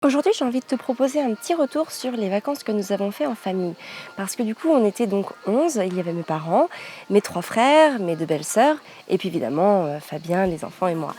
Aujourd'hui, j'ai envie de te proposer un petit retour sur les vacances que nous avons fait en famille. Parce que du coup, on était donc 11, il y avait mes parents, mes 3 frères, mes 2 belles-sœurs, et puis évidemment Fabien, les enfants et moi.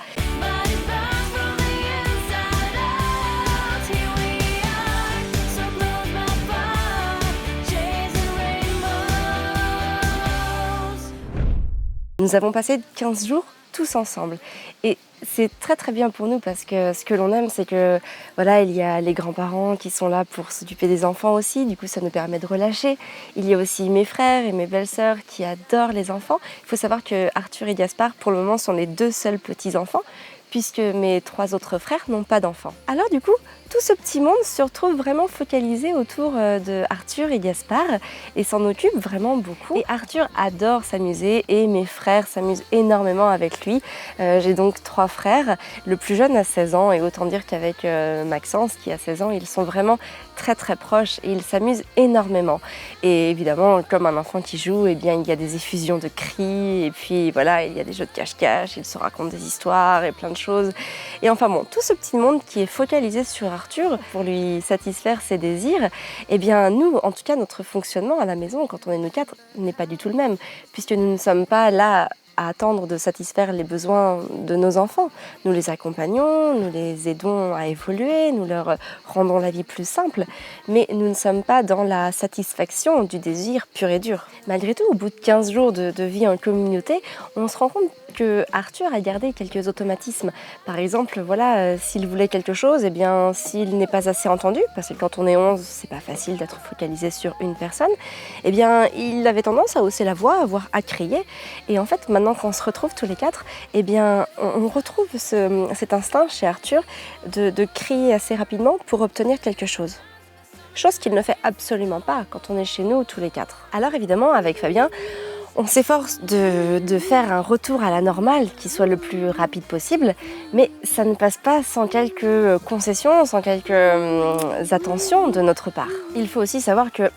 Nous avons passé 15 jours tous ensemble. Et c'est très très bien pour nous parce que ce que l'on aime, c'est que voilà, il y a les grands-parents qui sont là pour s'occuper des enfants aussi, du coup ça nous permet de relâcher. Il y a aussi mes frères et mes belles-sœurs qui adorent les enfants. Il faut savoir que Arthur et Gaspard, pour le moment, sont les 2 seuls petits-enfants, puisque mes 3 autres frères n'ont pas d'enfants. Alors du coup, tout ce petit monde se retrouve vraiment focalisé autour de Arthur et Gaspard et s'en occupe vraiment beaucoup. Et Arthur adore s'amuser et mes frères s'amusent énormément avec lui. J'ai donc 3 frères, le plus jeune a 16 ans et autant dire qu'avec Maxence qui a 16 ans, ils sont vraiment très très proches et ils s'amusent énormément. Et évidemment, comme un enfant qui joue, eh bien, il y a des effusions de cris et puis voilà, il y a des jeux de cache-cache, ils se racontent des histoires et plein de choses. Et enfin bon, tout ce petit monde qui est focalisé sur Arthur pour lui satisfaire ses désirs, eh bien nous, en tout cas notre fonctionnement à la maison quand on est nous 4 n'est pas du tout le même, puisque nous ne sommes pas là à attendre de satisfaire les besoins de nos enfants. Nous les accompagnons, nous les aidons à évoluer, nous leur rendons la vie plus simple, mais nous ne sommes pas dans la satisfaction du désir pur et dur. Malgré tout, au bout de 15 jours de vie en communauté, on se rend compte que Arthur a gardé quelques automatismes. Par exemple, voilà, s'il voulait quelque chose, eh bien, s'il n'est pas assez entendu, parce que quand on est 11, c'est pas facile d'être focalisé sur une personne, eh bien, il avait tendance à hausser la voix, voire à crier. Et en fait, maintenant qu'on se retrouve tous les 4, eh bien, on retrouve cet instinct chez Arthur de crier assez rapidement pour obtenir quelque chose. Chose qu'il ne fait absolument pas quand on est chez nous tous les 4. Alors évidemment, avec Fabien, on s'efforce de faire un retour à la normale qui soit le plus rapide possible, mais ça ne passe pas sans quelques concessions, sans quelques attentions de notre part. Il faut aussi savoir que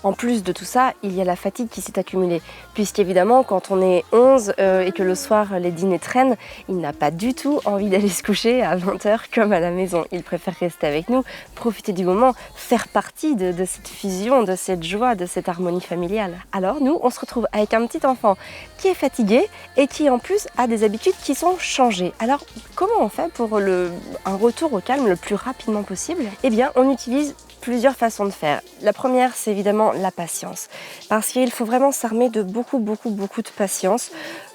en plus de tout ça, il y a la fatigue qui s'est accumulée. Puisqu'évidemment, quand on est 11 et que le soir les dîners traînent, il n'a pas du tout envie d'aller se coucher à 20h comme à la maison. Il préfère rester avec nous, profiter du moment, faire partie de cette fusion, de cette joie, de cette harmonie familiale. Alors nous, on se retrouve avec un petit enfant qui est fatigué et qui en plus a des habitudes qui sont changées. Alors comment on fait pour un retour au calme le plus rapidement possible? Eh bien, on utilise plusieurs façons de faire. La première, c'est évidemment la patience. Parce qu'il faut vraiment s'armer de beaucoup de patience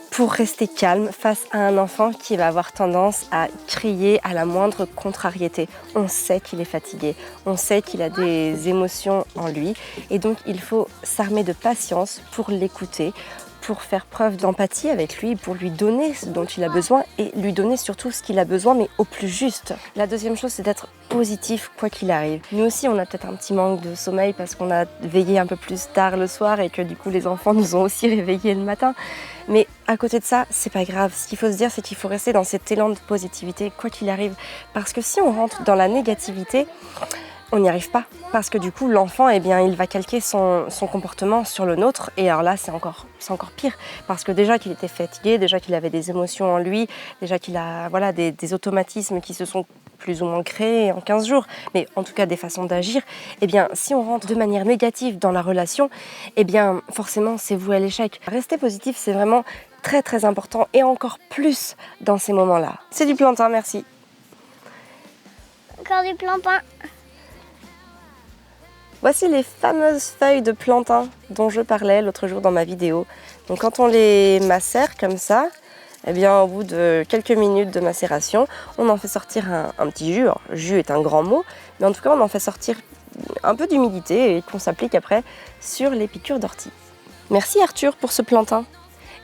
pour rester calme face à un enfant qui va avoir tendance à crier à la moindre contrariété. On sait qu'il est fatigué, on sait qu'il a des émotions en lui et donc il faut s'armer de patience pour l'écouter, pour faire preuve d'empathie avec lui, pour lui donner ce dont il a besoin et lui donner surtout ce qu'il a besoin, mais au plus juste. La deuxième chose, c'est d'être positif quoi qu'il arrive. Nous aussi, on a peut-être un petit manque de sommeil parce qu'on a veillé un peu plus tard le soir et que du coup, les enfants nous ont aussi réveillés le matin. Mais à côté de ça, c'est pas grave. Ce qu'il faut se dire, c'est qu'il faut rester dans cet élan de positivité quoi qu'il arrive. Parce que si on rentre dans la négativité, on n'y arrive pas, parce que du coup l'enfant, eh bien, il va calquer son comportement sur le nôtre et alors là c'est encore pire, parce que déjà qu'il était fatigué, déjà qu'il avait des émotions en lui, déjà qu'il a voilà, des automatismes qui se sont plus ou moins créés en 15 jours, mais en tout cas des façons d'agir, eh bien si on rentre de manière négative dans la relation, eh bien forcément c'est voué à l'échec. Rester positif, c'est vraiment très très important et encore plus dans ces moments-là. C'est du plantain, merci. Encore du plantain. Voici les fameuses feuilles de plantain dont je parlais l'autre jour dans ma vidéo. Donc quand on les macère comme ça, eh bien au bout de quelques minutes de macération, on en fait sortir un petit jus. Alors, jus est un grand mot, mais en tout cas on en fait sortir un peu d'humidité et qu'on s'applique après sur les piqûres d'ortie. Merci Arthur pour ce plantain.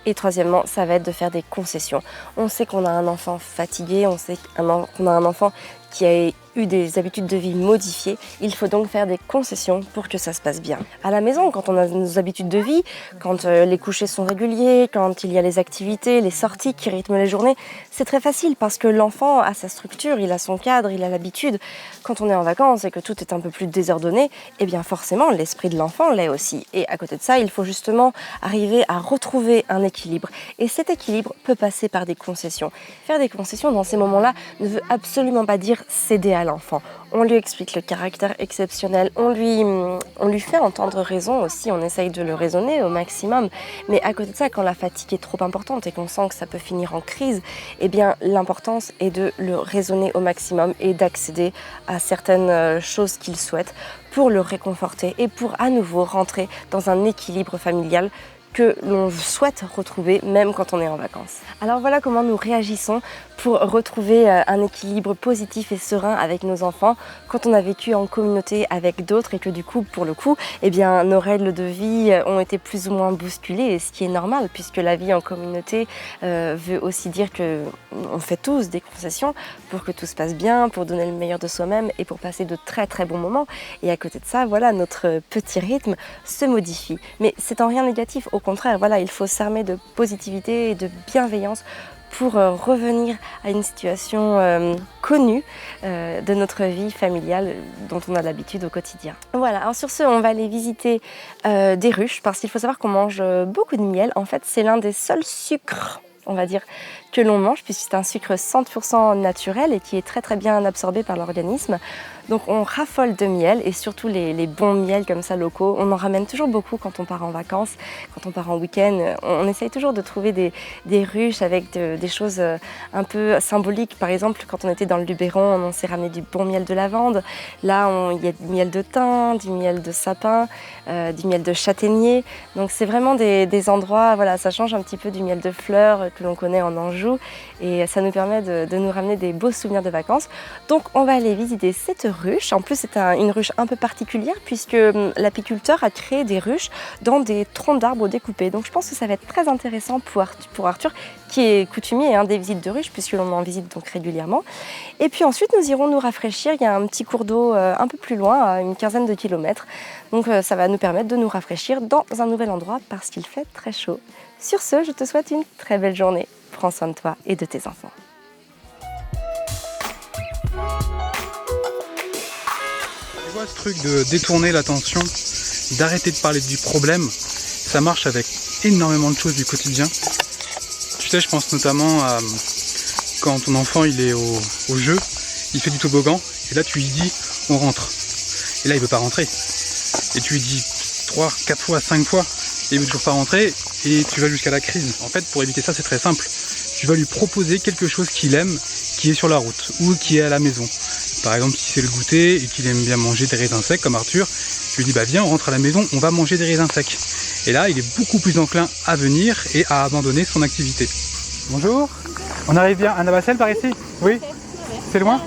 Et troisièmement, ça va être de faire des concessions. On sait qu'on a un enfant fatigué, on sait qu'on a un enfant qui a eu des habitudes de vie modifiées. Il faut donc faire des concessions pour que ça se passe bien. À la maison, quand on a nos habitudes de vie, quand les couchers sont réguliers, quand il y a les activités, les sorties qui rythment les journées, c'est très facile parce que l'enfant a sa structure, il a son cadre, il a l'habitude. Quand on est en vacances et que tout est un peu plus désordonné, eh bien forcément l'esprit de l'enfant l'est aussi. Et à côté de ça, il faut justement arriver à retrouver un équilibre. Et cet équilibre peut passer par des concessions. Faire des concessions dans ces moments-là ne veut absolument pas dire céder à à l'enfant. On lui explique le caractère exceptionnel, on lui fait entendre raison aussi, on essaye de le raisonner au maximum. Mais à côté de ça, quand la fatigue est trop importante et qu'on sent que ça peut finir en crise, eh bien l'importance est de le raisonner au maximum et d'accéder à certaines choses qu'il souhaite pour le réconforter et pour à nouveau rentrer dans un équilibre familial que l'on souhaite retrouver même quand on est en vacances. Alors voilà comment nous réagissons pour retrouver un équilibre positif et serein avec nos enfants quand on a vécu en communauté avec d'autres et que du coup, pour le coup, eh bien, nos règles de vie ont été plus ou moins bousculées, et ce qui est normal puisque la vie en communauté veut aussi dire qu'on fait tous des concessions pour que tout se passe bien, pour donner le meilleur de soi-même et pour passer de très très bons moments. Et à côté de ça, voilà, notre petit rythme se modifie. Mais c'est en rien négatif, au contraire, voilà, il faut s'armer de positivité et de bienveillance pour revenir à une situation connue de notre vie familiale dont on a l'habitude au quotidien. Voilà, alors sur ce, on va aller visiter des ruches parce qu'il faut savoir qu'on mange beaucoup de miel. En fait, c'est l'un des seuls sucres, on va dire, que l'on mange puisque c'est un sucre 100% naturel et qui est très très bien absorbé par l'organisme. Donc on raffole de miel et surtout les bons miels comme ça locaux. On en ramène toujours beaucoup quand on part en vacances, quand on part en week-end. On essaye toujours de trouver des ruches avec des choses un peu symboliques. Par exemple, quand on était dans le Luberon, on s'est ramené du bon miel de lavande. Là, il y a du miel de thym, du miel de sapin, du miel de châtaignier. Donc c'est vraiment des endroits, voilà, ça change un petit peu du miel de fleurs que l'on connaît en Anjou et ça nous permet de nous ramener des beaux souvenirs de vacances. Donc on va aller visiter cette ruche. En plus, c'est une ruche un peu particulière puisque l'apiculteur a créé des ruches dans des troncs d'arbres découpés. Donc je pense que ça va être très intéressant pour Arthur, qui est coutumier des visites de ruches puisque l'on en visite donc régulièrement. Et puis ensuite, nous irons nous rafraîchir. Il y a un petit cours d'eau un peu plus loin, à une quinzaine de kilomètres. Donc ça va nous permettre de nous rafraîchir dans un nouvel endroit parce qu'il fait très chaud. Sur ce, je te souhaite une très belle journée. Prends soin de toi et de tes enfants. Tu vois, ce truc de détourner l'attention, d'arrêter de parler du problème, ça marche avec énormément de choses du quotidien. Tu sais, je pense notamment à quand ton enfant il est au jeu, il fait du toboggan, et là tu lui dis on rentre. Et là il veut pas rentrer. Et tu lui dis 3, 4 fois, 5 fois, et il veut toujours pas rentrer, et tu vas jusqu'à la crise. En fait, pour éviter ça, c'est très simple. Tu vas lui proposer quelque chose qu'il aime, qui est sur la route, ou qui est à la maison. Par exemple, si c'est le goûter et qu'il aime bien manger des raisins secs comme Arthur, tu lui dis bah viens, on rentre à la maison, on va manger des raisins secs. Et là, il est beaucoup plus enclin à venir et à abandonner son activité. Bonjour, on arrive bien à Navacelles par ici? Oui? C'est loin?